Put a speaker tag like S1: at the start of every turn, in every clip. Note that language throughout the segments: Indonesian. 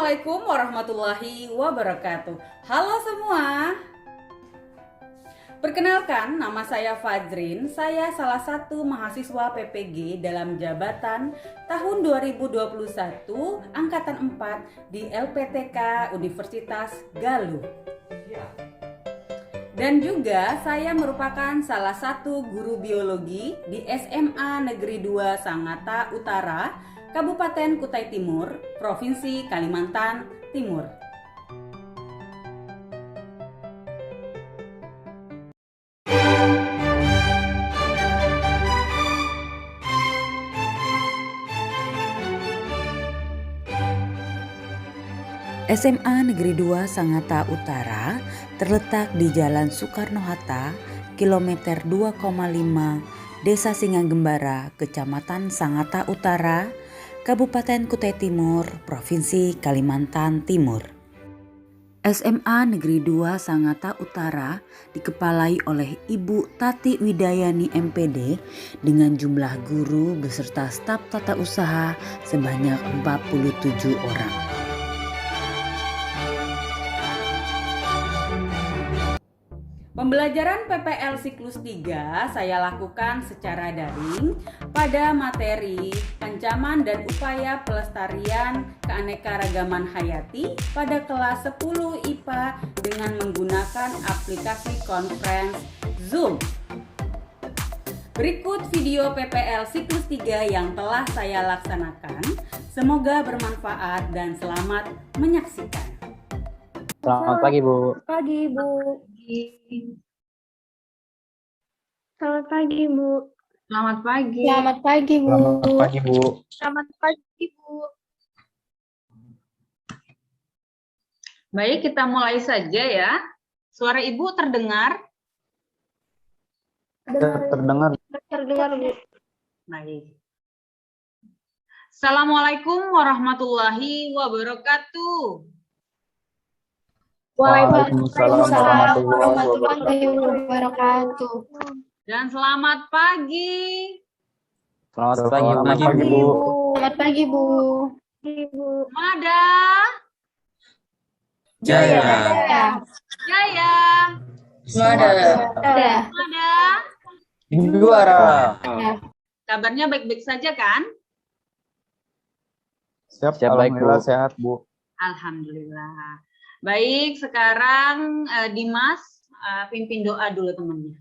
S1: Assalamualaikum warahmatullahi wabarakatuh. Halo semua. Perkenalkan, nama saya Fajrin. Saya salah satu mahasiswa PPG dalam jabatan tahun 2021 angkatan 4 di LPTK Universitas Galuh. Dan juga saya merupakan salah satu guru biologi di SMA Negeri 2 Sangatta Utara, Kabupaten Kutai Timur, Provinsi Kalimantan Timur. SMA Negeri 2 Sangatta Utara terletak di Jalan Soekarno-Hatta, kilometer 2,5, Desa Singgagembara, Kecamatan Sangatta Utara, Kabupaten Kutai Timur, Provinsi Kalimantan Timur. SMA Negeri 2 Sangatta Utara dikepalai oleh Ibu Tati Widayani MPD dengan jumlah guru beserta staf tata usaha sebanyak 47 orang. Pembelajaran PPL siklus 3 saya lakukan secara daring pada materi ancaman dan upaya pelestarian keanekaragaman hayati pada kelas 10 IPA dengan menggunakan aplikasi conference Zoom. Berikut video PPL siklus 3 yang telah saya laksanakan. Semoga bermanfaat dan selamat menyaksikan.
S2: Selamat pagi, Bu.
S3: Pagi, Bu. Selamat pagi, Bu.
S1: Selamat pagi.
S3: Selamat pagi, Bu.
S2: Selamat pagi, Bu.
S3: Selamat pagi, Bu.
S1: Baik, kita mulai saja ya. Suara Ibu terdengar?
S2: Terdengar.
S3: Terdengar, Bu.
S1: Baik. Assalamualaikum warahmatullahi wabarakatuh.
S2: Waalaikumsalam warahmatullahi
S3: wabarakatuh.
S1: Dan selamat pagi.
S2: Selamat pagi, Bu.
S3: Selamat pagi, Bu.
S1: Mada,
S2: Jaya.
S1: Jaya,
S3: Ada.
S1: Mada.
S2: Juara.
S1: Kabarnya baik-baik saja kan?
S2: Siap, alhamdulillah sehat, Bu.
S1: Alhamdulillah. Baik, sekarang Dimas pimpin doa dulu temannya.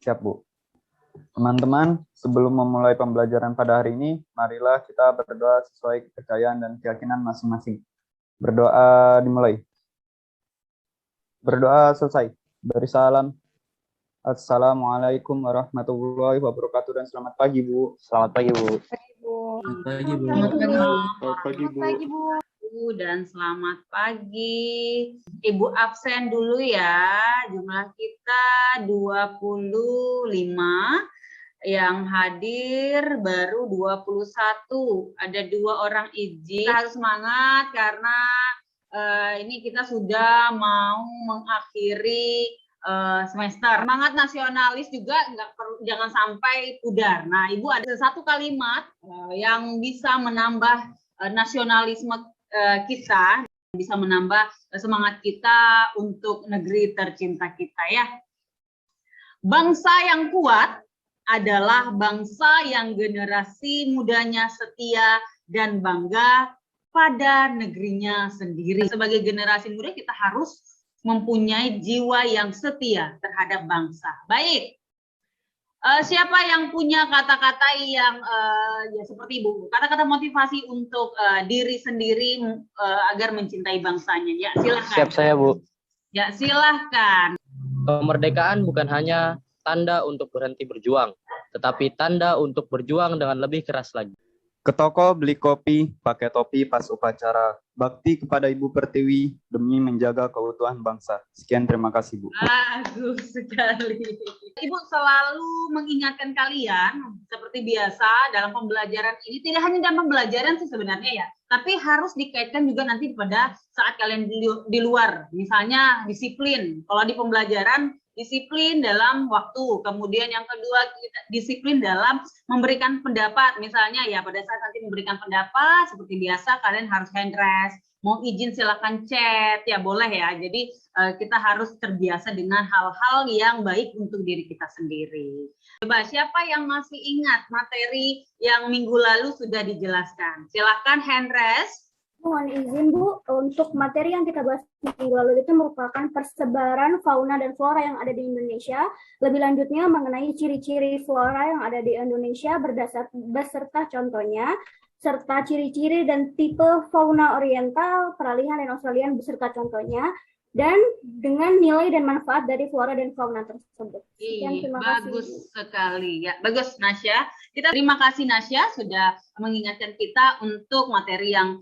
S2: Siap, Bu. Teman-teman, sebelum memulai pembelajaran pada hari ini, marilah kita berdoa sesuai kepercayaan dan keyakinan masing-masing. Berdoa dimulai. Berdoa selesai. Beri salam. Assalamualaikum warahmatullahi wabarakatuh dan selamat pagi, Bu. Selamat pagi, Bu.
S3: Selamat
S2: pagi, Bu.
S3: Selamat pagi, Bu.
S1: Dan selamat pagi. Ibu absen dulu ya. Jumlah kita 25. Yang hadir baru 21. Ada 2 orang izin. Kita harus semangat karena ini kita sudah mau mengakhiri semester. Semangat nasionalis juga jangan sampai pudar. Nah, Ibu ada satu kalimat yang bisa menambah nasionalisme kita, bisa menambah semangat kita untuk negeri tercinta kita ya. Bangsa yang kuat adalah bangsa yang generasi mudanya setia dan bangga pada negerinya sendiri. Sebagai generasi muda kita harus mempunyai jiwa yang setia terhadap bangsa. Baik. Siapa yang punya kata-kata yang ya seperti Ibu, kata-kata motivasi untuk diri sendiri agar mencintai bangsanya? Ya, silahkan.
S2: Siap saya, Bu.
S1: Ya, silahkan.
S4: Kemerdekaan bukan hanya tanda untuk berhenti berjuang, tetapi tanda untuk berjuang dengan lebih keras lagi.
S2: Ke toko beli kopi, pakai topi pas upacara. Bakti kepada Ibu Pertiwi demi menjaga keutuhan bangsa. Sekian, terima kasih, Bu.
S1: Bagus sekali. Ibu selalu mengingatkan kalian seperti biasa dalam pembelajaran ini, tidak hanya dalam pembelajaran sih sebenarnya ya, tapi harus dikaitkan juga nanti pada saat kalian di luar. Misalnya disiplin. Kalau di pembelajaran disiplin dalam waktu. Kemudian yang kedua, kita disiplin dalam memberikan pendapat. Misalnya ya pada saat nanti memberikan pendapat, seperti biasa kalian harus hand raise. Mau izin silakan chat, ya boleh ya. Jadi kita harus terbiasa dengan hal-hal yang baik untuk diri kita sendiri. Coba siapa yang masih ingat materi yang minggu lalu sudah dijelaskan? Silakan hand raise.
S3: Mohon izin Bu, untuk materi yang kita bahas minggu lalu itu merupakan persebaran fauna dan flora yang ada di Indonesia. Lebih lanjutnya mengenai ciri-ciri flora yang ada di Indonesia beserta contohnya, serta ciri-ciri dan tipe fauna oriental, peralihan dan Australian beserta contohnya, dan dengan nilai dan manfaat dari flora dan fauna tersebut. Sekian, terima
S1: bagus
S3: kasih.
S1: sekali ya, bagus Nasya. Kita terima kasih Nasya sudah mengingatkan kita untuk materi yang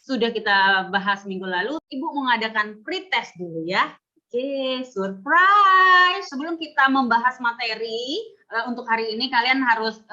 S1: sudah kita bahas minggu lalu. Ibu mengadakan pretest dulu ya. Oke, surprise. Sebelum kita membahas materi untuk hari ini, kalian harus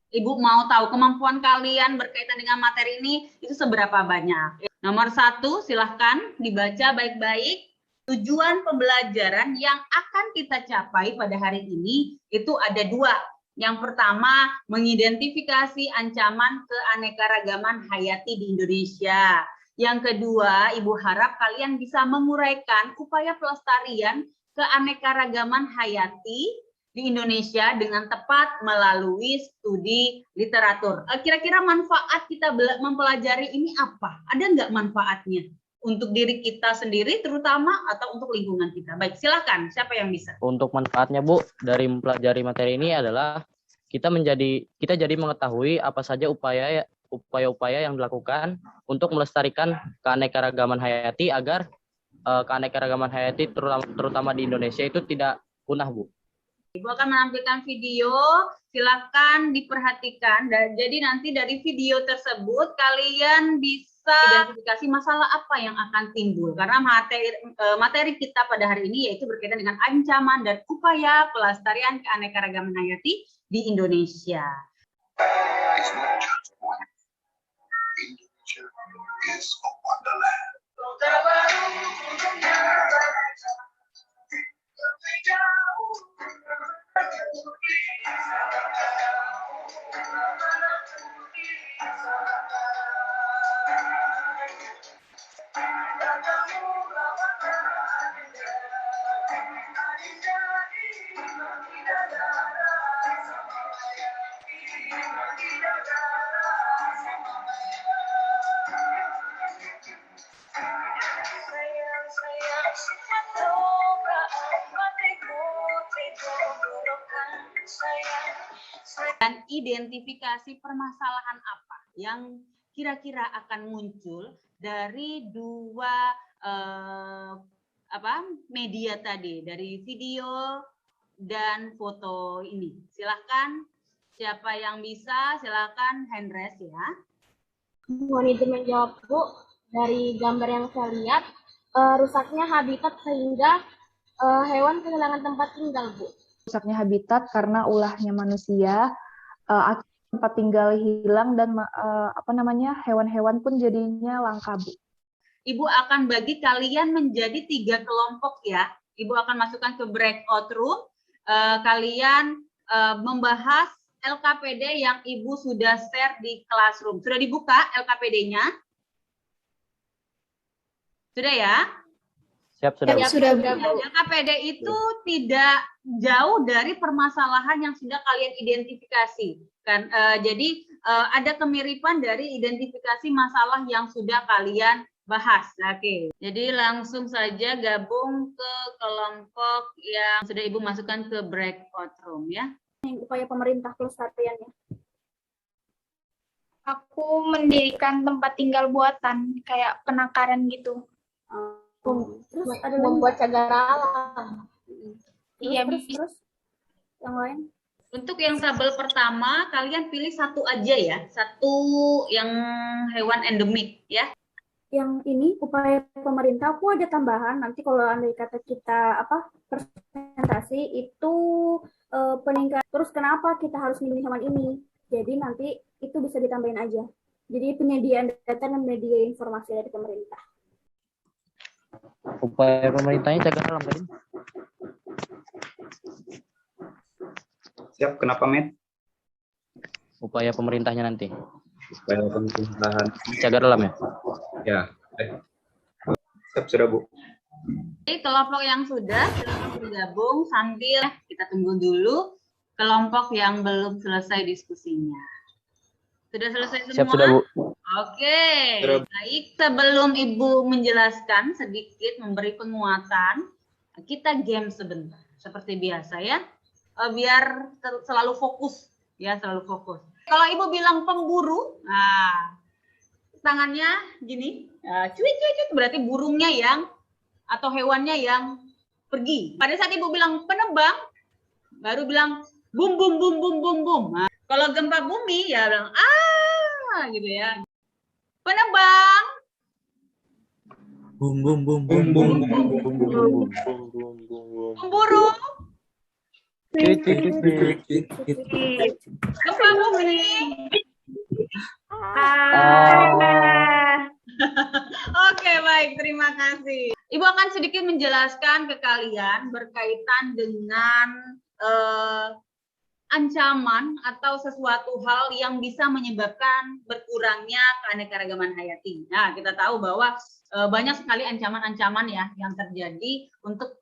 S1: Ibu mau tahu kemampuan kalian berkaitan dengan materi ini itu seberapa banyak. Nomor 1, silahkan dibaca baik-baik. Tujuan pembelajaran yang akan kita capai pada hari ini itu ada 2. Yang pertama, mengidentifikasi ancaman keanekaragaman hayati di Indonesia. Yang kedua, Ibu harap kalian bisa menguraikan upaya pelestarian keanekaragaman hayati di Indonesia dengan tepat melalui studi literatur. Kira-kira manfaat kita mempelajari ini apa? Ada nggak manfaatnya untuk diri kita sendiri terutama atau untuk lingkungan kita? Baik, silakan. Siapa yang bisa?
S4: Untuk manfaatnya Bu, dari mempelajari materi ini adalah kita jadi mengetahui apa saja upaya-upaya yang dilakukan untuk melestarikan keanekaragaman hayati agar keanekaragaman hayati terutama di Indonesia itu tidak punah Bu.
S1: Ibu akan menampilkan video, silakan diperhatikan. Jadi nanti dari video tersebut kalian bisa identifikasi masalah apa yang akan timbul. Karena materi kita pada hari ini yaitu berkaitan dengan ancaman dan upaya pelestarian keanekaragaman hayati di Indonesia. Dan identifikasi permasalahan apa yang kira-kira akan muncul dari 2 media tadi, dari video dan foto ini. Silahkan, siapa yang bisa, silahkan hand raise ya.
S3: Mohon izin menjawab Bu, dari gambar yang saya lihat, rusaknya habitat sehingga hewan kehilangan tempat tinggal Bu.
S5: Rusaknya habitat karena ulahnya manusia, tempat tinggal hilang dan hewan-hewan pun jadinya langka Bu.
S1: Ibu akan bagi kalian menjadi 3 kelompok ya. Ibu akan masukkan ke breakout room. Kalian membahas LKPD yang Ibu sudah share di classroom. Sudah dibuka LKPD-nya? Sudah ya?
S4: Siap, sudah.
S1: LKPD itu tidak jauh dari permasalahan yang sudah kalian identifikasi. Kan? Jadi ada kemiripan dari identifikasi masalah yang sudah kalian bahas. Oke. Jadi langsung saja gabung ke kelompok yang sudah Ibu masukkan ke breakout room ya.
S3: Upaya pemerintah pelestariannya.
S6: Aku mendirikan tempat tinggal buatan kayak penangkaran gitu.
S3: Terus ada membuat cagar alam.
S6: Iya,
S3: terus yang lain.
S1: Untuk yang tabel pertama, kalian pilih 1 aja ya. 1 yang hewan endemik ya.
S3: Yang ini upaya pemerintah, aku ada tambahan. Nanti kalau andai kata kita presentasi itu peningkat. Terus kenapa kita harus milih hewan ini? Jadi nanti itu bisa ditambahin aja. Jadi penyediaan data dan media informasi dari pemerintah.
S4: Upaya pemerintahnya cagar alam tadi.
S2: Siap, kenapa, Met?
S4: Upaya pemerintahnya nanti.
S2: Supaya pemerintahan.
S4: Cagar alam ya?
S2: Ya, siap, sudah, Bu.
S1: Jadi kelompok yang sudah silakan bergabung sambil kita tunggu dulu kelompok yang belum selesai diskusinya. Sudah selesai semua?
S4: Siap, sudah, Bu.
S1: Oke, baik. Sebelum Ibu menjelaskan sedikit, memberi penguatan, kita game sebentar, seperti biasa ya, biar selalu fokus, ya selalu fokus. Kalau Ibu bilang pemburu, nah tangannya gini, cuit berarti burungnya yang atau hewannya yang pergi. Pada saat Ibu bilang penebang, baru bilang bum bum bum bum bum bum. Nah, kalau gempa bumi ya bilang gitu ya. Penebang.
S7: Bum bum bum bum bum bum bum bum bum.
S1: Pemburu. Gempa bumi. Oke, baik, terima kasih. Ibu akan sedikit menjelaskan ke kalian berkaitan dengan ancaman atau sesuatu hal yang bisa menyebabkan berkurangnya keanekaragaman hayati. Nah, kita tahu bahwa banyak sekali ancaman-ancaman ya yang terjadi untuk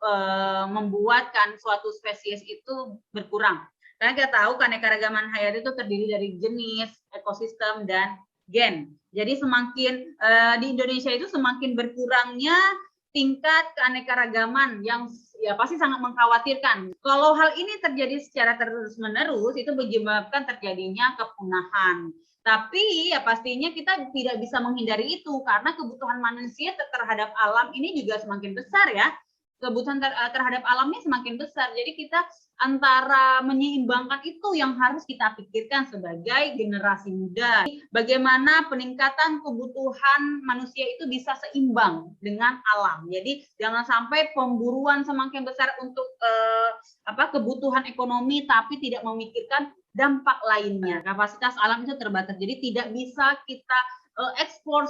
S1: membuatkan suatu spesies itu berkurang. Karena kita tahu keanekaragaman hayati itu terdiri dari jenis, ekosistem, dan gen. Jadi semakin di Indonesia itu semakin berkurangnya tingkat keanekaragaman yang ya pasti sangat mengkhawatirkan. Kalau hal ini terjadi secara terus-menerus itu menyebabkan terjadinya kepunahan. Tapi ya pastinya kita tidak bisa menghindari itu karena kebutuhan manusia terhadap alam ini juga semakin besar ya. Kebutuhan terhadap alamnya semakin besar. Jadi kita antara menyeimbangkan itu yang harus kita pikirkan sebagai generasi muda. Bagaimana peningkatan kebutuhan manusia itu bisa seimbang dengan alam. Jadi jangan sampai pemburuan semakin besar untuk kebutuhan ekonomi tapi tidak memikirkan dampak lainnya. Kapasitas alam itu terbatas. Jadi tidak bisa kita ekspor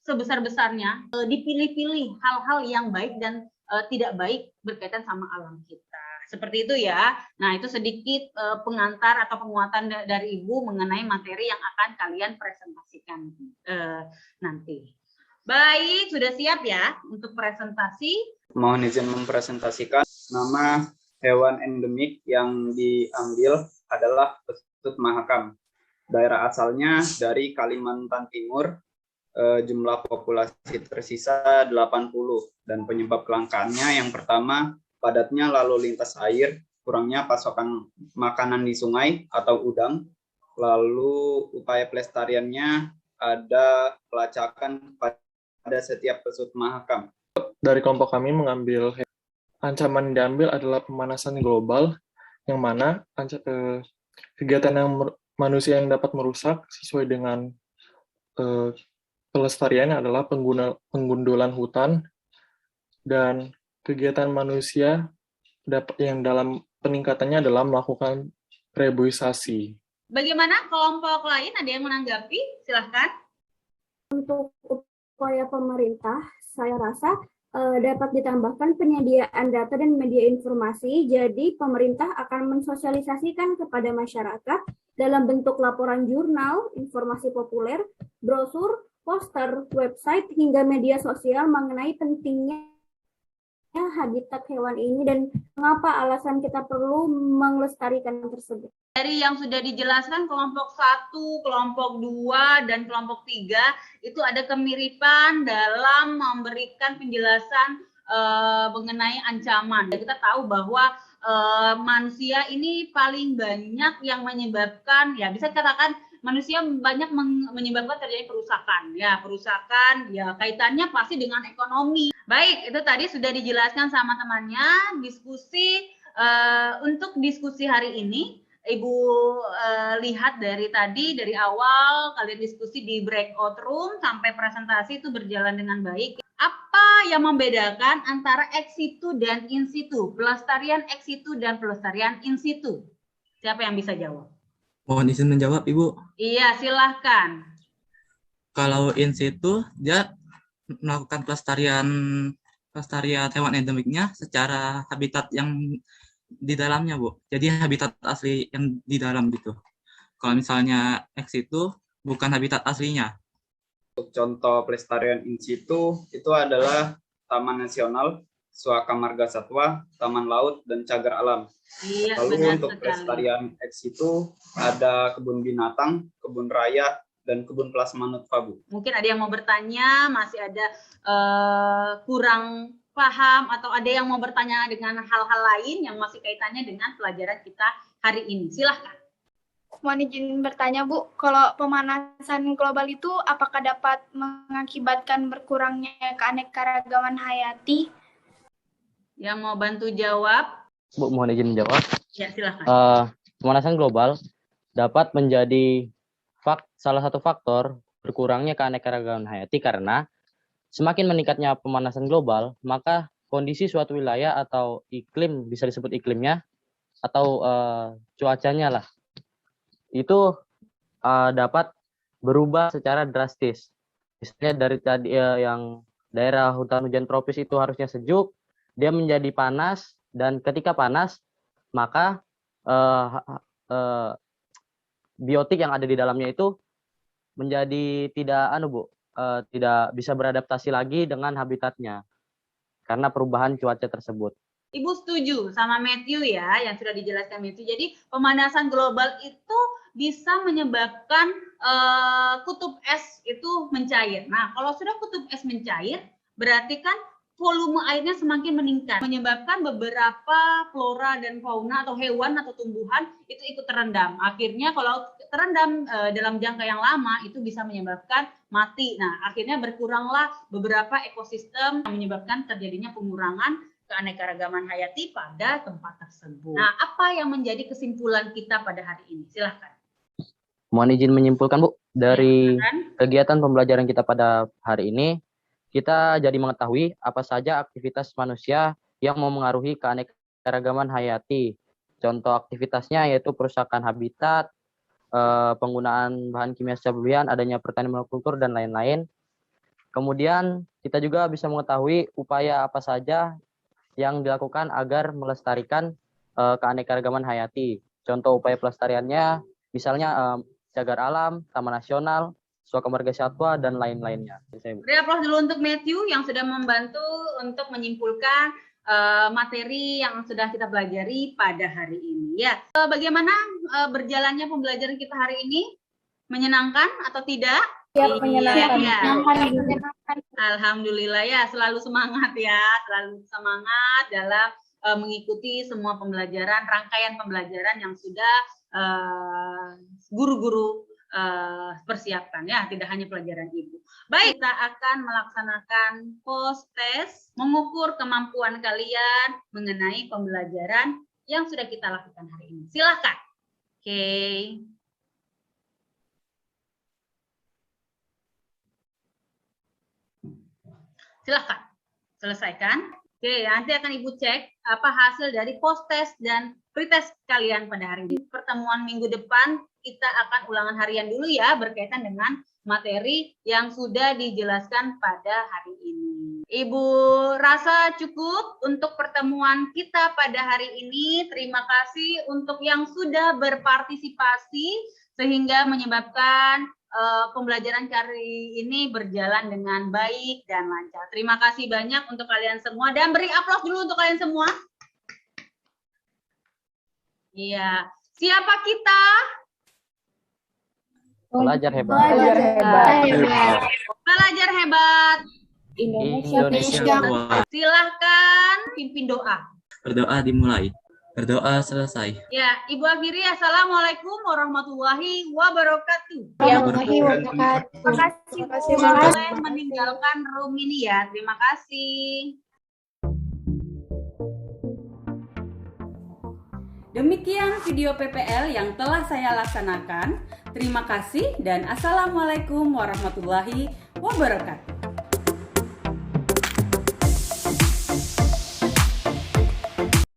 S1: sebesar-besarnya, dipilih-pilih hal-hal yang baik dan tidak baik berkaitan sama alam kita. Seperti itu ya. Nah, itu sedikit pengantar atau penguatan dari Ibu mengenai materi yang akan kalian presentasikan nanti. Baik, sudah siap ya untuk presentasi?
S2: Mohon izin mempresentasikan nama hewan endemik yang diambil adalah pesut mahakam. Daerah asalnya dari Kalimantan Timur. Jumlah populasi tersisa 80 dan penyebab kelangkaannya yang pertama padatnya lalu lintas air, kurangnya pasokan makanan di sungai atau udang, lalu upaya pelestariannya ada pelacakan pada setiap pesut mahakam.
S7: Dari kelompok kami mengambil ancaman yang diambil adalah pemanasan global yang mana kegiatan yang manusia yang dapat merusak sesuai dengan pelestariannya adalah penggundulan hutan dan kegiatan manusia yang dalam peningkatannya adalah melakukan reboisasi.
S1: Bagaimana kelompok lain? Ada yang menanggapi? Silahkan.
S3: Untuk upaya pemerintah, saya rasa dapat ditambahkan penyediaan data dan media informasi. Jadi pemerintah akan mensosialisasikan kepada masyarakat dalam bentuk laporan jurnal, informasi populer, brosur, poster, website, hingga media sosial mengenai pentingnya habitat hewan ini dan mengapa alasan kita perlu melestarikan tersebut.
S1: Dari yang sudah dijelaskan kelompok 1, kelompok 2, dan kelompok 3 itu ada kemiripan dalam memberikan penjelasan mengenai ancaman. Kita tahu bahwa manusia ini paling banyak yang menyebabkan, ya bisa dikatakan manusia banyak menyebabkan terjadi perusakan. Ya, perusakan ya kaitannya pasti dengan ekonomi. Baik, itu tadi sudah dijelaskan sama temannya. Diskusi untuk diskusi hari ini, Ibu lihat dari tadi, dari awal kalian diskusi di breakout room sampai presentasi itu berjalan dengan baik. Apa yang membedakan antara ex situ dan in situ? Pelestarian ex situ dan pelestarian in situ? Siapa yang bisa jawab?
S8: Mohon izin menjawab, Ibu.
S1: Iya, silahkan.
S8: Kalau in situ, dia melakukan pelestarian hewan endemiknya secara habitat yang di dalamnya, Bu. Jadi habitat asli yang di dalam gitu. Kalau misalnya X itu bukan habitat aslinya.
S2: Contoh pelestarian in situ itu adalah Taman Nasional, Suaka Marga Satwa, Taman Laut, dan Cagar Alam.
S1: Iya,
S2: Lalu
S1: benar
S2: untuk
S1: sekali.
S2: pelestarian X itu ada kebun binatang, kebun raya, dan kebun plasma nutfa, Bu.
S1: Mungkin ada yang mau bertanya, masih ada kurang paham, atau ada yang mau bertanya dengan hal-hal lain yang masih kaitannya dengan pelajaran kita hari ini. Silahkan.
S6: Mohon izin bertanya, Bu, kalau pemanasan global itu apakah dapat mengakibatkan berkurangnya keanekaragaman hayati?
S1: Yang mau bantu jawab?
S4: Bu, mohon izin menjawab.
S1: Ya, silahkan.
S4: Pemanasan global dapat menjadi salah satu faktor berkurangnya keanekaragaman hayati karena semakin meningkatnya pemanasan global, maka kondisi suatu wilayah atau iklim, bisa disebut iklimnya, atau cuacanya lah, itu dapat berubah secara drastis. Misalnya dari tadi yang daerah hutan hujan tropis itu harusnya sejuk, dia menjadi panas, dan ketika panas, maka biotik yang ada di dalamnya itu menjadi tidak bisa beradaptasi lagi dengan habitatnya karena perubahan cuaca tersebut.
S1: Ibu setuju sama Matthew ya, yang sudah dijelaskan Matthew. Jadi pemanasan global itu bisa menyebabkan kutub es itu mencair. Nah, kalau sudah kutub es mencair, berarti kan volume airnya semakin meningkat, menyebabkan beberapa flora dan fauna atau hewan atau tumbuhan itu ikut terendam. Akhirnya kalau terendam dalam jangka yang lama itu bisa menyebabkan mati. Nah, akhirnya berkuranglah beberapa ekosistem yang menyebabkan terjadinya pengurangan keanekaragaman hayati pada tempat tersebut. Nah, apa yang menjadi kesimpulan kita pada hari ini? Silahkan.
S4: Mohon izin menyimpulkan, Bu, dari kegiatan pembelajaran kita pada hari ini, kita jadi mengetahui apa saja aktivitas manusia yang memengaruhi keanekaragaman hayati. Contoh aktivitasnya yaitu perusakan habitat, penggunaan bahan kimia secara berlebihan, adanya pertanian monokultur, dan lain-lain. Kemudian kita juga bisa mengetahui upaya apa saja yang dilakukan agar melestarikan keanekaragaman hayati. Contoh upaya pelestariannya misalnya cagar alam, taman nasional, Suaka Marga Satwa, dan lain-lainnya.
S1: Beri aplaus dulu untuk Matthew yang sudah membantu untuk menyimpulkan materi yang sudah kita pelajari pada hari ini. Ya, bagaimana berjalannya pembelajaran kita hari ini? Menyenangkan atau tidak?
S3: Ya, menyenangkan.
S1: Alhamdulillah ya, selalu semangat ya, selalu semangat dalam mengikuti semua pembelajaran, rangkaian pembelajaran yang sudah guru-guru persiapkan ya, tidak hanya pelajaran ibu. Baik, kita akan melaksanakan post test, mengukur kemampuan kalian mengenai pembelajaran yang sudah kita lakukan hari ini. Silakan. Oke. Silakan. Selesaikan. Oke, nanti akan Ibu cek apa hasil dari post test dan pretest kalian pada hari ini. Pertemuan minggu depan kita akan ulangan harian dulu ya, berkaitan dengan materi yang sudah dijelaskan pada hari ini. Ibu rasa cukup untuk pertemuan kita pada hari ini. Terima kasih untuk yang sudah berpartisipasi sehingga menyebabkan pembelajaran kali ini berjalan dengan baik dan lancar. Terima kasih banyak untuk kalian semua, dan beri aplaus dulu untuk kalian semua. Iya, siapa kita?
S4: Pelajar hebat.
S5: Belajar hebat.
S1: Pelajar hebat.
S4: Indonesia.
S1: Silahkan pimpin doa.
S8: Berdoa dimulai. Berdoa selesai.
S1: Ya, Ibu akhiri. Assalamualaikum warahmatullahi wabarakatuh.
S6: Terima kasih.
S1: Boleh meninggalkan room ini ya. Terima kasih. Demikian video PPL yang telah saya laksanakan. Terima kasih dan assalamualaikum warahmatullahi wabarakatuh.